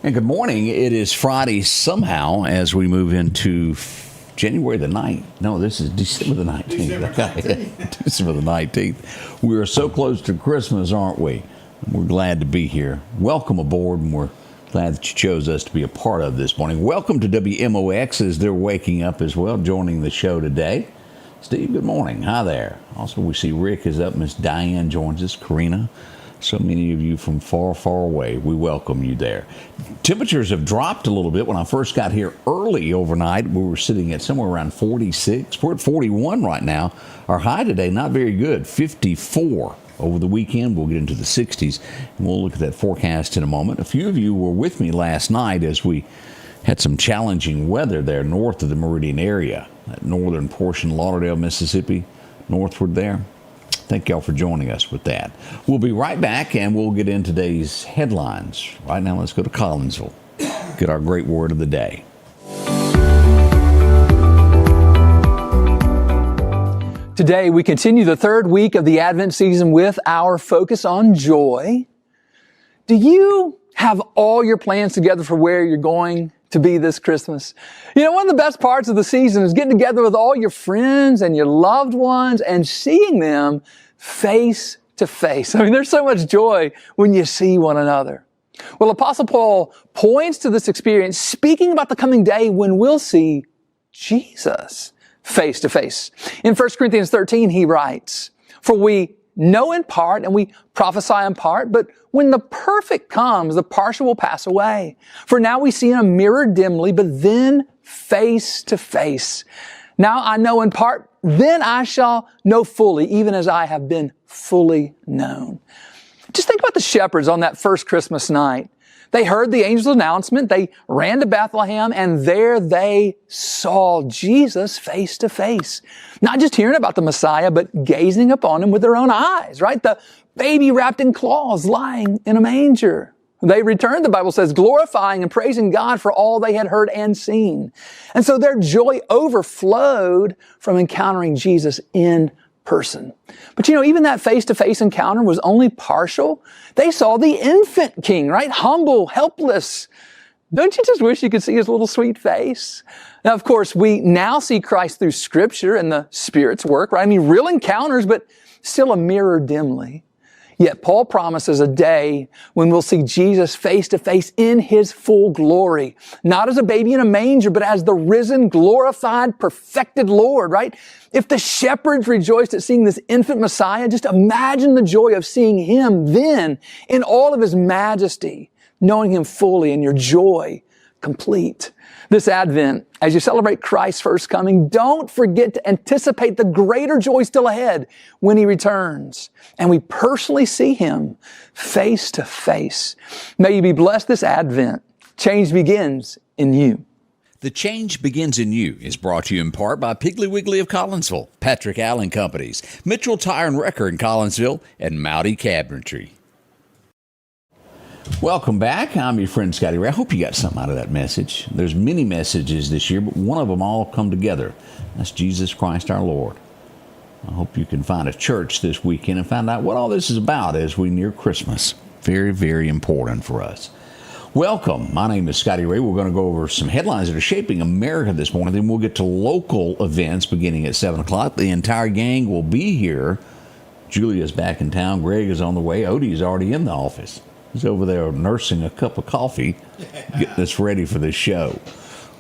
And good morning. It is Friday somehow as we move into January the 9th. No, this is December the 19th. December the 19th. We are so close to Christmas, aren't we? We're glad to be here. Welcome aboard, and we're glad that you chose us to be a part of this morning. Welcome to WMOX as they're waking up as well, joining the show today. Steve, good morning. Hi there. Also, we see Rick is up. Miss Diane joins us. Karina. So many of you from far, far away, we welcome you there. Temperatures have dropped a little bit. When I first got here early overnight, we were sitting at somewhere around 46. We're at 41 right now. Our high today, not very good, 54. Over the weekend, we'll get into the 60s, and we'll look at that forecast in a moment. A few of you were with me last night as we had some challenging weather there north of the Meridian area, that northern portion, Lauderdale, Mississippi, northward there. Thank y'all for joining us with that. We'll be right back, and we'll get in today's headlines. Right now, let's go to Collinsville, get our great word of the day. Today, we continue the third week of the Advent season with our focus on joy. Do you have all your plans together for where you're going to be this Christmas? You know, one of the best parts of the season is getting together with all your friends and your loved ones and seeing them face to face. I mean, there's so much joy when you see one another. Well, Apostle Paul points to this experience, speaking about the coming day when we'll see Jesus face to face. In 1 Corinthians 13, he writes, "For we know in part and we prophesy in part, but when the perfect comes, the partial will pass away. For now we see in a mirror dimly, but then face to face. Now I know in part, then I shall know fully, even as I have been fully known." Just think about the shepherds on that first Christmas night. They heard the angel's announcement, they ran to Bethlehem, and there they saw Jesus face to face. Not just hearing about the Messiah, but gazing upon him with their own eyes, right? The baby wrapped in cloths lying in a manger. They returned, the Bible says, glorifying and praising God for all they had heard and seen. And so their joy overflowed from encountering Jesus in person. But you know, even that face-to-face encounter was only partial. They saw the infant king, right? Humble, helpless. Don't you just wish you could see his little sweet face? Now, of course, we now see Christ through Scripture and the Spirit's work, right? I mean, real encounters, but still a mirror dimly. Yet Paul promises a day when we'll see Jesus face to face in his full glory. Not as a baby in a manger, but as the risen, glorified, perfected Lord, right? If the shepherds rejoiced at seeing this infant Messiah, just imagine the joy of seeing him then in all of his majesty, knowing him fully and your joy complete. This Advent, as you celebrate Christ's first coming, don't forget to anticipate the greater joy still ahead when he returns and we personally see him face to face. May you be blessed this Advent. Change begins in you. The Change Begins in You is brought to you in part by Piggly Wiggly of Collinsville, Patrick Allen Companies, Mitchell Tire and Wrecker in Collinsville, and Mowdy Cabinetry. Welcome back. I'm your friend Scotty Ray. I hope you got something out of that message. There's many messages this year, but one of them all come together. That's Jesus Christ our Lord. I hope you can find a church this weekend and find out what all this is about as we near Christmas. Very, very important for us. Welcome. My name is Scotty Ray. We're going to go over some headlines that are shaping America this morning. Then we'll get to local events beginning at 7 o'clock. The entire gang will be here. Julia's back in town. Greg is on the way. Odie's already in the office. He's over there nursing a cup of coffee, getting us ready for this show.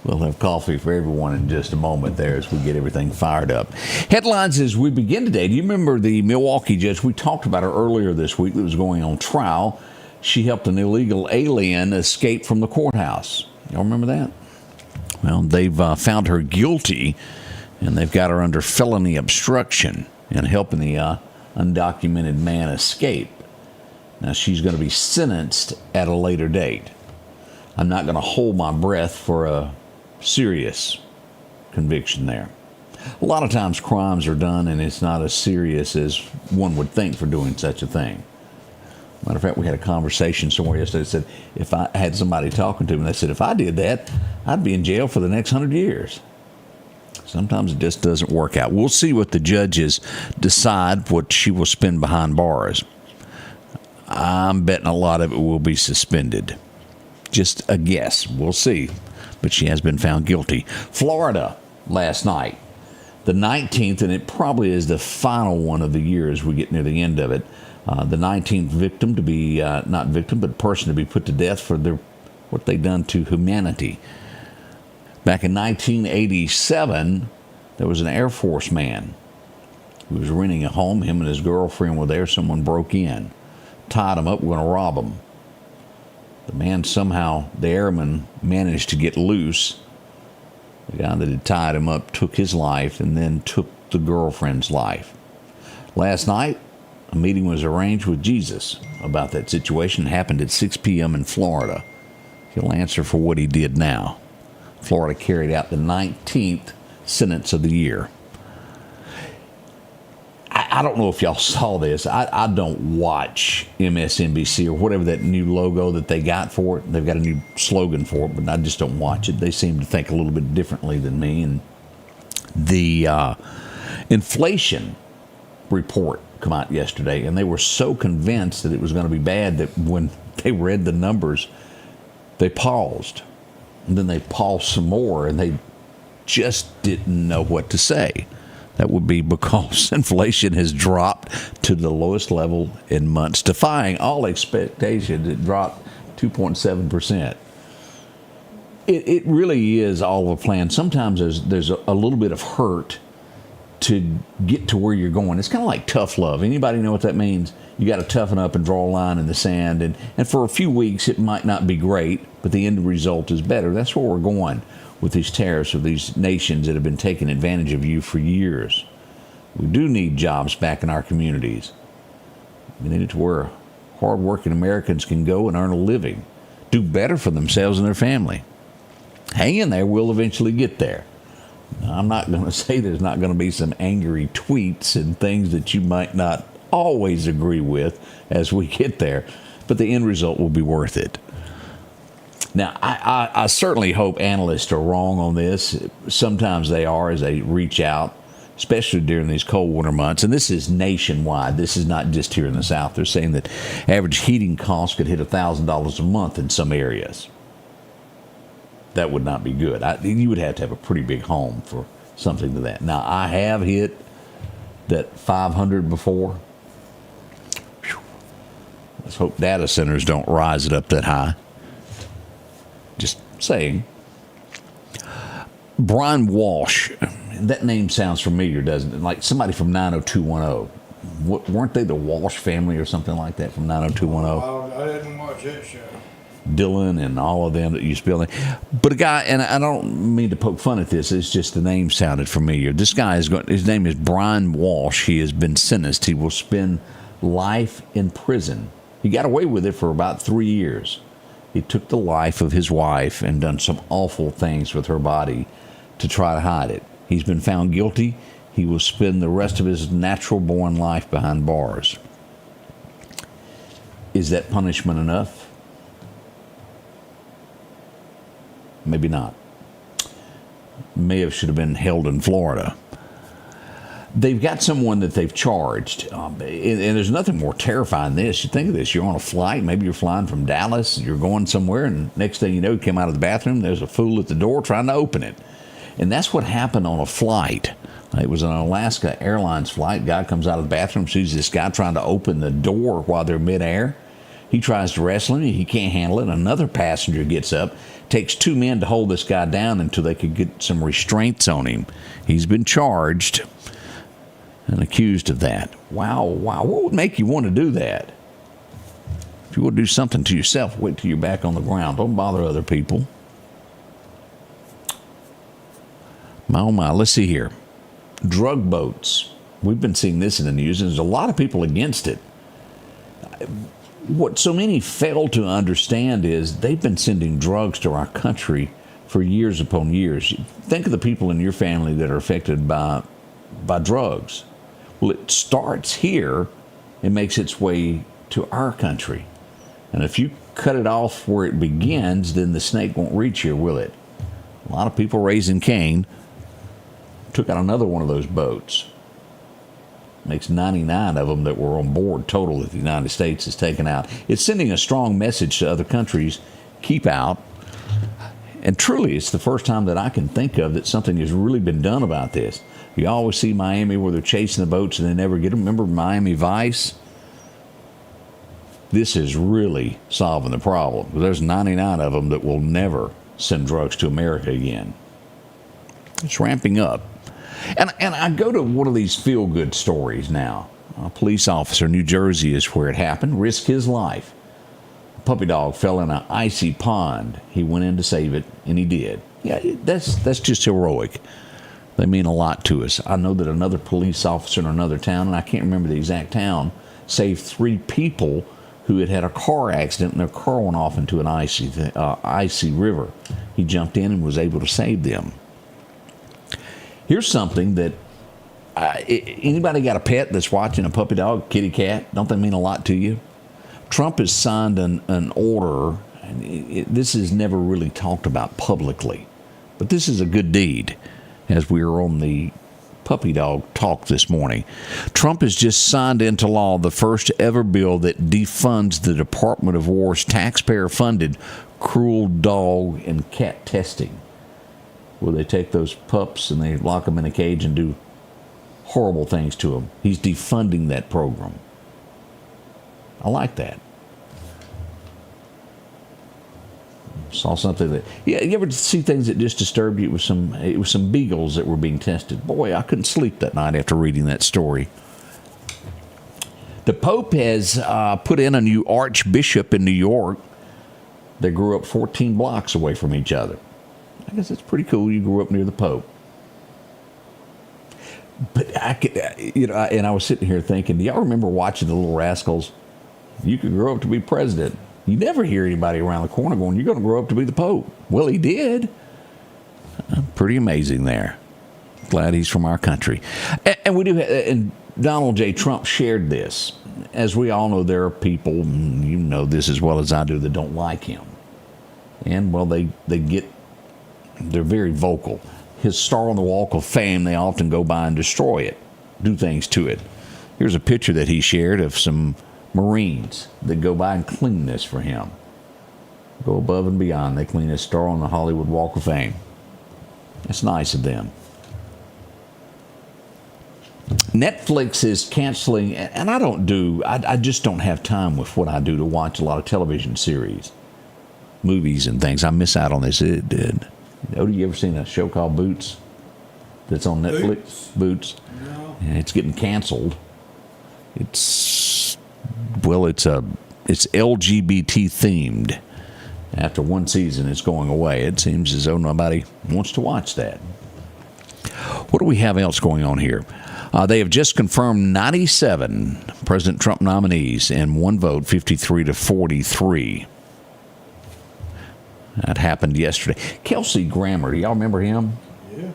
We'll have coffee for everyone in just a moment there as we get everything fired up. Headlines as we begin today. Do you remember the Milwaukee judge? We talked about her earlier this week that was going on trial. She helped an illegal alien escape from the courthouse. Y'all remember that? Well, they've found her guilty, and they've got her under felony obstruction and helping the undocumented man escape. Now, she's going to be sentenced at a later date. I'm not going to hold my breath for a serious conviction there. A lot of times crimes are done and it's not as serious as one would think for doing such a thing. Matter of fact, we had a conversation somewhere yesterday that said, if I had somebody talking to me, and they said, if I did that, I'd be in jail for the next 100 years. Sometimes it just doesn't work out. We'll see what the judges decide what she will spend behind bars. I'm betting a lot of it will be suspended. Just a guess. We'll see. But she has been found guilty. Florida last night, the 19th, and it probably is the final one of the year as we get near the end of it. The 19th victim to be, not victim, but person to be put to death for what they've done to humanity. Back in 1987, there was an Air Force man who was renting a home. Him and his girlfriend were there. Someone broke in, tied him up, going to rob him. The man somehow, the airman, managed to get loose. The guy that had tied him up took his life and then took the girlfriend's life. Last night, a meeting was arranged with Jesus about that situation. It happened at 6 p.m. in Florida. He'll answer for what he did now. Florida carried out the 19th sentence of the year. I don't know if y'all saw this. I don't watch MSNBC or whatever that new logo that they got for it. They've got a new slogan for it, but I just don't watch it. They seem to think a little bit differently than me. And the inflation report come out yesterday, and they were so convinced that it was going to be bad that when they read the numbers, they paused. And then they paused some more, and they just didn't know what to say. That would be because inflation has dropped to the lowest level in months, defying all expectations. It dropped 2.7%. It really is all of a plan. Sometimes there's a little bit of hurt to get to where you're going. It's kind of like tough love. Anybody know what that means? You got to toughen up and draw a line in the sand. And for a few weeks, it might not be great, but the end result is better. That's where we're going with these tariffs of these nations that have been taking advantage of you for years. We do need jobs back in our communities. We need it to where hardworking Americans can go and earn a living, do better for themselves and their family. Hang in there. We'll eventually get there. Now, I'm not going to say there's not going to be some angry tweets and things that you might not always agree with as we get there, but the end result will be worth it. Now, I certainly hope analysts are wrong on this. Sometimes they are as they reach out, especially during these cold winter months. And this is nationwide. This is not just here in the South. They're saying that average heating costs could hit $1,000 a month in some areas. That would not be good. You would have to have a pretty big home for something to that. Now, I have hit that 500 before. Whew. Let's hope data centers don't rise it up that high. Just saying. Brian Walsh, that name sounds familiar, doesn't it? Like somebody from 90210. Weren't they the Walsh family or something like that from 90210? I didn't watch that show. Dylan and all of them that you spell. But a guy, and I don't mean to poke fun at this, it's just the name sounded familiar. This guy his name is Brian Walsh. He has been sentenced. He will spend life in prison. He got away with it for about 3 years. He took the life of his wife and done some awful things with her body to try to hide it. He's been found guilty. He will spend the rest of his natural-born life behind bars. Is that punishment enough? Maybe not. Should have been held in Florida. They've got someone that they've charged, and there's nothing more terrifying than this. You think of this, you're on a flight, maybe you're flying from Dallas, you're going somewhere, and next thing you know, you come out of the bathroom, there's a fool at the door trying to open it. And that's what happened on a flight. It was an Alaska Airlines flight. Guy comes out of the bathroom, sees this guy trying to open the door while they're midair. He tries to wrestle him, he can't handle it. Another passenger gets up, takes 2 men to hold this guy down until they could get some restraints on him. He's been charged and accused of that. Wow. What would make you want to do that? If you want to do something to yourself, wait till you're back on the ground. Don't bother other people. Oh my, let's see here. Drug boats. We've been seeing this in the news, and there's a lot of people against it. What so many fail to understand is they've been sending drugs to our country for years upon years. Think of the people in your family that are affected by drugs. Well, it starts here and makes its way to our country. And if you cut it off where it begins, then the snake won't reach here, will it? A lot of people raising Cain took out another one of those boats. Makes 99 of them that were on board total that the United States has taken out. It's sending a strong message to other countries. keep out. And truly, it's the first time that I can think of that something has really been done about this. You always see Miami where they're chasing the boats and they never get them. Remember Miami Vice? This is really solving the problem. There's 99 of them that will never send drugs to America again. It's ramping up. And I go to one of these feel-good stories now. A police officer in New Jersey is where it happened, risked his life. A puppy dog fell in an icy pond. He went in to save it, and he did. Yeah, that's just heroic. They mean a lot to us. I know that another police officer in another town, and I can't remember the exact town, saved 3 people who had had a car accident, and their car went off into an icy river. He jumped in and was able to save them. Here's something that anybody got a pet that's watching, a puppy dog, kitty cat? Don't they mean a lot to you? Trump has signed an order, and this is never really talked about publicly, but this is a good deed. As we are on the puppy dog talk this morning, Trump has just signed into law the first ever bill that defunds the Department of War's taxpayer-funded cruel dog and cat testing, where they take those pups and they lock them in a cage and do horrible things to them. He's defunding that program. I like that. Saw something that, yeah, you ever see things that just disturbed you? It was some beagles that were being tested. Boy, I couldn't sleep that night after reading that story. The Pope has put in a new archbishop in New York. They grew up 14 blocks away from each other. I guess it's pretty cool. You grew up near the Pope. But I could, and I was sitting here thinking, do y'all remember watching The Little Rascals? You could grow up to be president. You never hear anybody around the corner going, you're going to grow up to be the Pope. Well, he did. Pretty amazing there. Glad he's from our country. And we do have, and Donald J. Trump shared this. As we all know, there are people, you know this as well as I do, that don't like him. And, well, they're very vocal. His star on the Walk of Fame, they often go by and destroy it, do things to it. Here's a picture that he shared of some Marines that go by and clean this for him. Go above and beyond. They clean his star on the Hollywood Walk of Fame. That's nice of them. Netflix is canceling, and I just don't have time with what I do to watch a lot of television series, movies and things. I miss out on this. It did. Odie, you ever seen a show called Boots that's on Netflix? Boots? No. And it's getting canceled. It's LGBT themed. After one season, it's going away. It seems as though nobody wants to watch that. What do we have else going on here? They have just confirmed 97 President Trump nominees in one vote, 53-43. That happened yesterday. Kelsey Grammer, do y'all remember him? Yeah.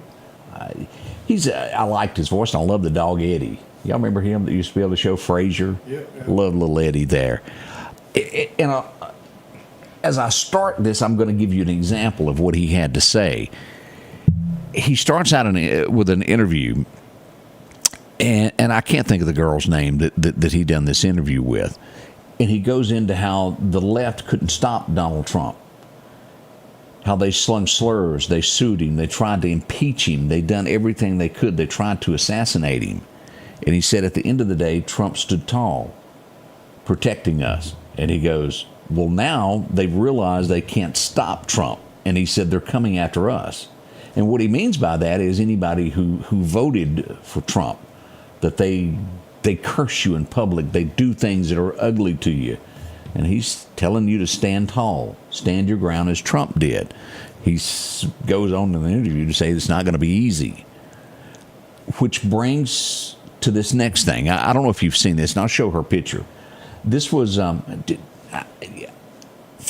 I liked his voice, and I love the dog Eddie. Y'all remember him that used to be able to show Frasier? Yeah. Love little Eddie there. As I start this, I'm going to give you an example of what he had to say. He starts out with an interview, and I can't think of the girl's name that he done this interview with. And he goes into how the left couldn't stop Donald Trump. How they slung slurs, they sued him, they tried to impeach him, they done everything they could, they tried to assassinate him. And he said at the end of the day, Trump stood tall, protecting us. And he goes, well, now they've realized they can't stop Trump. And he said they're coming after us. And what he means by that is anybody who voted for Trump, that they curse you in public, they do things that are ugly to you. And he's telling you to stand tall, stand your ground as Trump did. He goes on in the interview to say it's not going to be easy. Which brings to this next thing. I don't know if you've seen this, and I'll show her picture. This was, for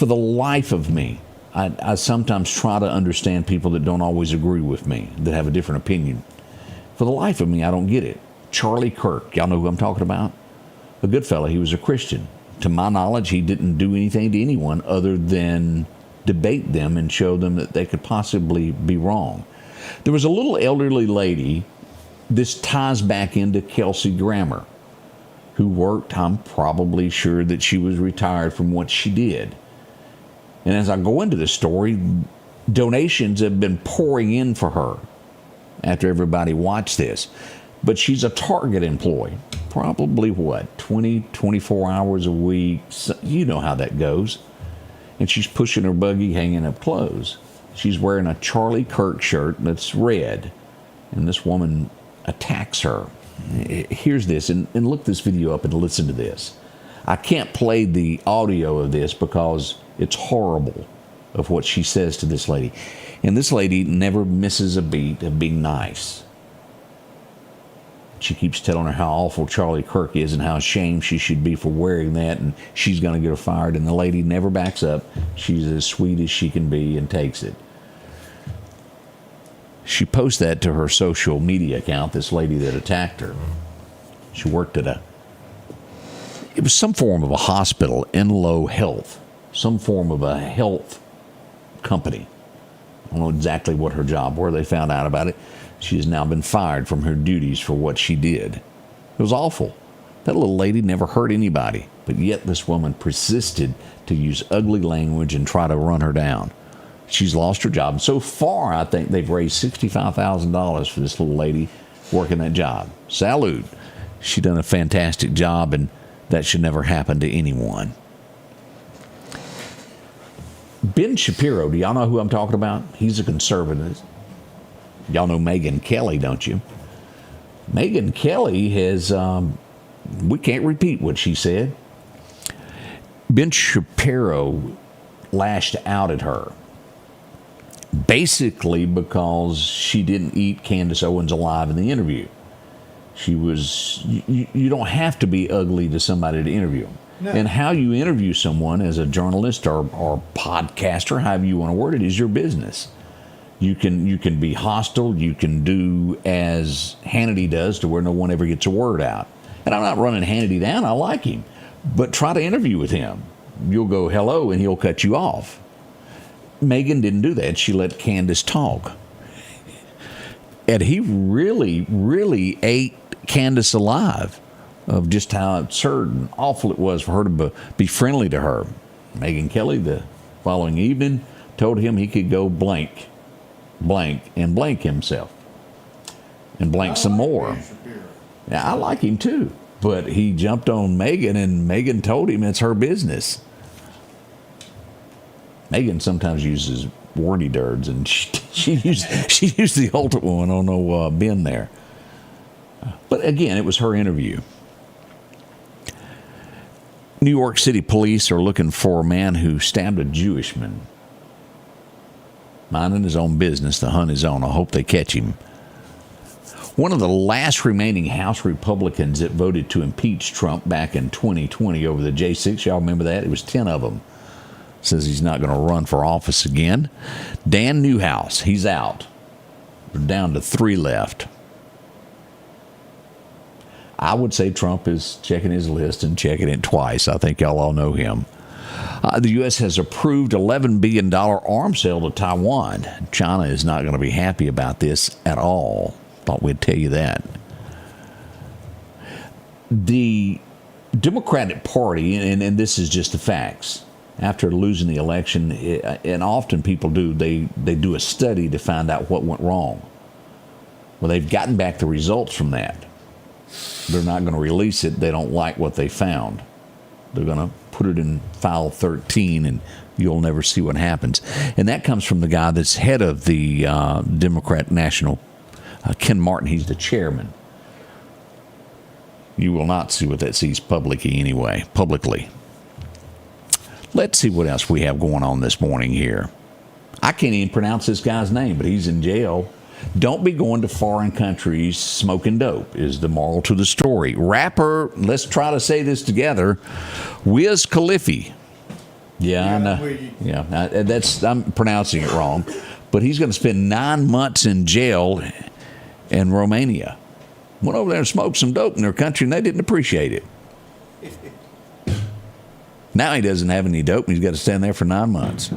the life of me, I sometimes try to understand people that don't always agree with me, that have a different opinion. For the life of me, I don't get it. Charlie Kirk, y'all know who I'm talking about? A good fella, he was a Christian. To my knowledge, he didn't do anything to anyone other than debate them and show them that they could possibly be wrong. There was a little elderly lady, this ties back into Kelsey Grammer, who worked, I'm probably sure that she was retired from what she did. And as I go into the story, donations have been pouring in for her after everybody watched this. But she's a Target employee. Probably, 24 hours a week. You know how that goes. And she's pushing her buggy, hanging up clothes. She's wearing a Charlie Kirk shirt that's red. And this woman attacks her. Here's this, and look this video up and listen to this. I can't play the audio of this because it's horrible of what she says to this lady. And this lady never misses a beat of being nice. She keeps telling her how awful Charlie Kirk is and how ashamed she should be for wearing that, and she's going to get her fired. And the lady never backs up. She's as sweet as she can be and takes it. She posts that to her social media account, this lady that attacked her. She worked at it was some form of a hospital, Enloe Health, some form of a health company. I don't know exactly what her job was. They found out about it. She has now been fired from her duties for what she did. It was awful. That little lady never hurt anybody, but yet this woman persisted to use ugly language and try to run her down. She's lost her job. And so far, I think they've raised $65,000 for this little lady working that job. Salute. She done a fantastic job, and that should never happen to anyone. Ben Shapiro, do y'all know who I'm talking about? He's a conservative. Y'all know Megyn Kelly, don't you? Megyn Kelly has, we can't repeat what she said. Ben Shapiro lashed out at her, basically because she didn't eat Candace Owens alive in the interview. She was, you don't have to be ugly to somebody to interview them. No. And how you interview someone as a journalist or podcaster, however you want to word it, is your business. You can be hostile. You can do as Hannity does to where no one ever gets a word out. And I'm not running Hannity down. I like him. But try to interview with him. You'll go hello and he'll cut you off. Megyn didn't do that. She let Candace talk. And he really, really ate Candace alive of just how absurd and awful it was for her to be friendly to her. Megyn Kelly, the following evening, told him he could go blank, and blank himself. And blank some more. Yeah, I like him too. But he jumped on Megyn, and Megyn told him it's her business. Megyn sometimes uses wordy dirds, and she used the ultimate one on no Ben there. But again, it was her interview. New York City police are looking for a man who stabbed a Jewish man. Minding his own business, the hunt is on. I hope they catch him. One of the last remaining House Republicans that voted to impeach Trump back in 2020 over the J6, y'all remember that? It was 10 of them. Says he's not going to run for office again. Dan Newhouse, he's out. We're down to 3 left. I would say Trump is checking his list and checking it twice. I think y'all all know him. The U.S. has approved $11 billion arms sale to Taiwan. China is not going to be happy about this at all. Thought we'd tell you that. The Democratic Party, and this is just the facts, after losing the election, and often people do, they do a study to find out what went wrong. Well, they've gotten back the results from that. They're not going to release it. They don't like what they found. They're going to put it in file 13, and you'll never see what happens. And that comes from the guy that's head of the Democrat National, Ken Martin. He's the chairman. You will not see what that sees publicly anyway. Let's see what else we have going on this morning here. I can't even pronounce this guy's name, but he's in jail. Don't be going to foreign countries smoking dope is the moral to the story. Rapper, let's try to say this together, Wiz Khalifa. Yeah, I know. Yeah, I'm pronouncing it wrong. But he's going to spend 9 months in jail in Romania. Went over there and smoked some dope in their country, and they didn't appreciate it. Now he doesn't have any dope, and he's got to stand there for 9 months.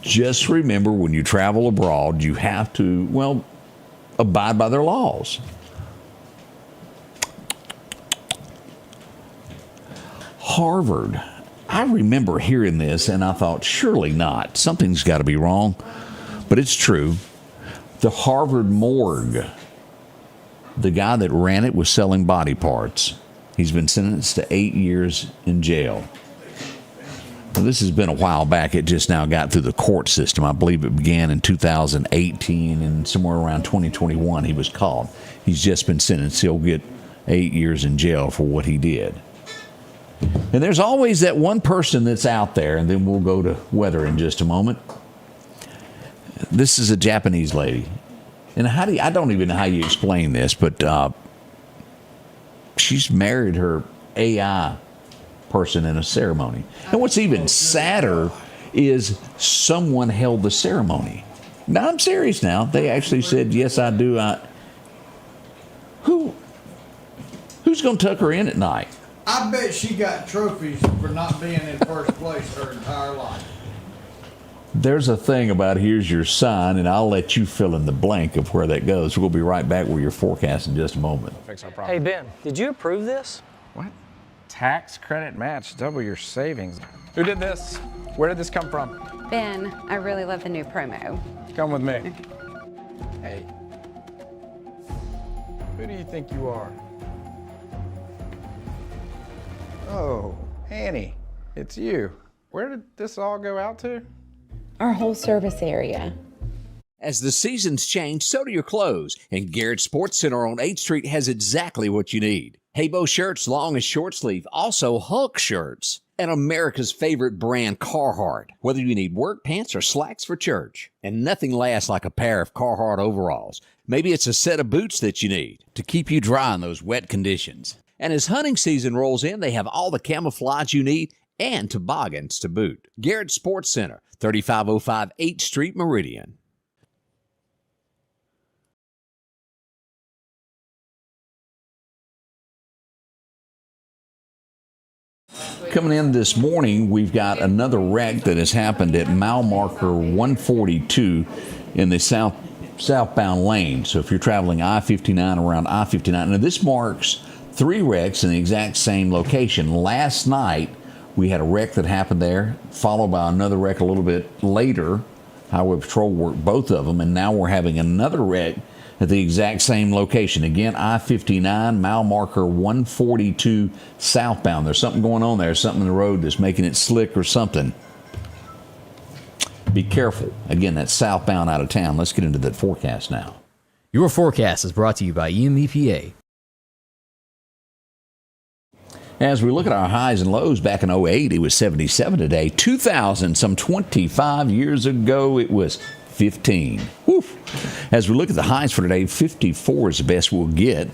Just remember, when you travel abroad, you have to, abide by their laws. Harvard. I remember hearing this, and I thought, surely not. Something's got to be wrong. But it's true. The Harvard morgue, the guy that ran it was selling body parts. He's been sentenced to 8 years in jail. Well, this has been a while back. It just now got through the court system. I believe it began in 2018, and somewhere around 2021 he was caught. He's just been sentenced. He'll get 8 years in jail for what he did. And there's always that one person that's out there, and then we'll go to weather in just a moment. This is a Japanese lady. And I don't even know how you explain this, but she's married her AI person in a ceremony. And what's even sadder is someone held the ceremony. Now, I'm serious now. They actually said, yes, I do. Who's going to tuck her in at night? I bet she got trophies for not being in first place her entire life. There's a thing about here's your sign, and I'll let you fill in the blank of where that goes. We'll be right back with your forecast in just a moment. Fix our problem. Hey, Ben, did you approve this? What? Tax credit match, double your savings. Who did this? Where did this come from? Ben, I really love the new promo. Come with me. Hey. Who do you think you are? Oh, Annie, it's you. Where did this all go out to? Our whole service area. As the seasons change, so do your clothes. And Garrett Sports Center on 8th Street has exactly what you need. Habo shirts, long and short sleeve. Also Hulk shirts. And America's favorite brand, Carhartt. Whether you need work pants or slacks for church. And nothing lasts like a pair of Carhartt overalls. Maybe it's a set of boots that you need to keep you dry in those wet conditions. And as hunting season rolls in, they have all the camouflage you need and toboggans to boot. Garrett Sports Center, 3505 8th Street, Meridian. Coming in this morning, we've got another wreck that has happened at mile marker 142 in the southbound lane. So if you're traveling I-59 around I-59, now this marks 3 wrecks in the exact same location. Last night, we had a wreck that happened there, followed by another wreck a little bit later. Highway Patrol worked both of them, and now we're having another wreck at the exact same location. Again, I-59, mile marker 142 southbound. There's something going on there, something in the road that's making it slick or something. Be careful. Again, that's southbound out of town. Let's get into that forecast now. Your forecast is brought to you by EMEPA. As we look at our highs and lows, back in 08, it was 77 today. 2000, some 25 years ago, it was 15. Woof. As we look at the highs for today, 54 is the best we'll get.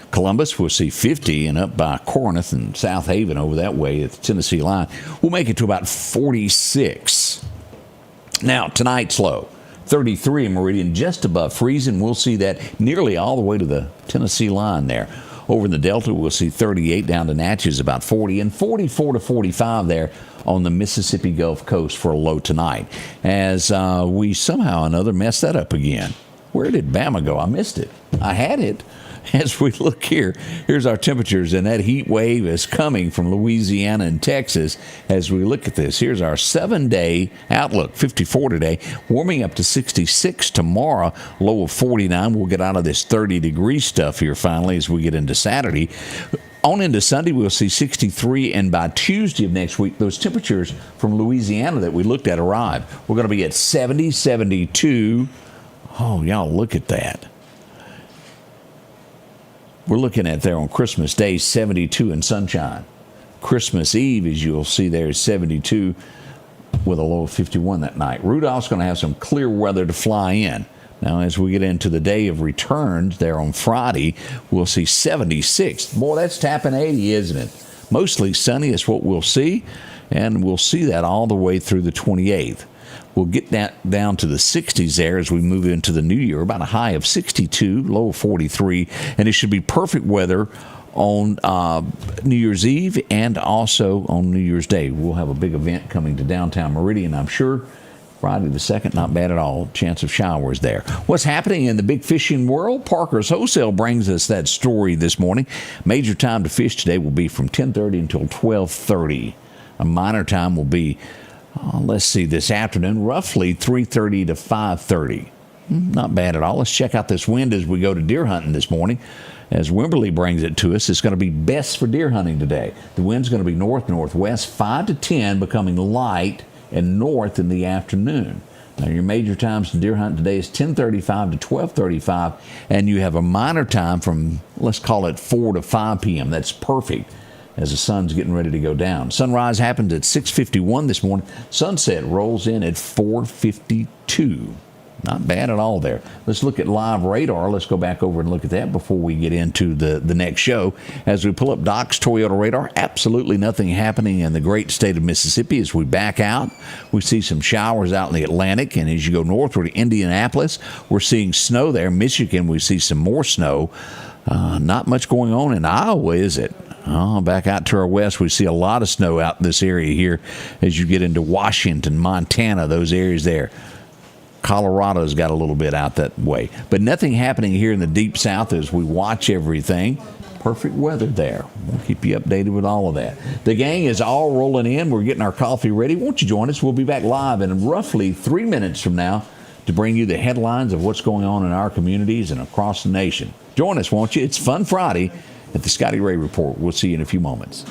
Columbus, we'll see 50, and up by Corinth and South Haven over that way at the Tennessee line, we'll make it to about 46. Now, tonight's low, 33 in Meridian, just above freezing. We'll see that nearly all the way to the Tennessee line there. Over in the Delta, we'll see 38 down to Natchez, about 40, and 44 to 45 there on the Mississippi Gulf Coast for a low tonight. As we somehow or another messed that up again. Where did Bama go? I missed it. I had it. As we look here, here's our temperatures, and that heat wave is coming from Louisiana and Texas. As we look at this, here's our 7-day outlook, 54 today, warming up to 66 tomorrow, low of 49. We'll get out of this 30-degree stuff here finally as we get into Saturday. On into Sunday, we'll see 63, and by Tuesday of next week, those temperatures from Louisiana that we looked at arrive. We're going to be at 70, 72. Oh, y'all, look at that. We're looking at there on Christmas Day, 72 and sunshine. Christmas Eve, as you'll see there, is 72 with a low of 51 that night. Rudolph's going to have some clear weather to fly in. Now, as we get into the day of returns there on Friday, we'll see 76. Boy, that's tapping 80, isn't it? Mostly sunny is what we'll see, and we'll see that all the way through the 28th. We'll get that down to the 60s there as we move into the new year, about a high of 62, low of 43, and it should be perfect weather on New Year's Eve and also on New Year's Day. We'll have a big event coming to downtown Meridian, I'm sure. Friday the 2nd, not bad at all. Chance of showers there. What's happening in the big fishing world? Parker's Wholesale brings us that story this morning. Major time to fish today will be from 10:30 until 12:30. A minor time will be, let's see, this afternoon, roughly 3:30 to 5:30. Not bad at all. Let's check out this wind as we go to deer hunting this morning. As Wimberley brings it to us, it's going to be best for deer hunting today. The wind's going to be north-northwest, 5 to 10, becoming light and north in the afternoon. Now, your major times to deer hunt today is 10:35 to 12:35, and you have a minor time from, let's call it 4 to 5 p.m. That's perfect as the sun's getting ready to go down. Sunrise happens at 6:51 this morning. Sunset rolls in at 4:52. Not bad at all there. Let's look at live radar. Let's go back over and look at that before we get into the next show. As we pull up Doc's Toyota radar, absolutely nothing happening in the great state of Mississippi. As we back out, we see some showers out in the Atlantic. And as you go northward to Indianapolis, we're seeing snow there. Michigan, we see some more snow. Not much going on in Iowa, is it? Back out to our west, we see a lot of snow out in this area here as you get into Washington, Montana, those areas there. Colorado's got a little bit out that way. But nothing happening here in the deep south as we watch everything. Perfect weather there. We'll keep you updated with all of that. The gang is all rolling in. We're getting our coffee ready. Won't you join us? We'll be back live in roughly 3 minutes from now to bring you the headlines of what's going on in our communities and across the nation. Join us, won't you? It's Fun Friday at the Scotty Ray Report. We'll see you in a few moments.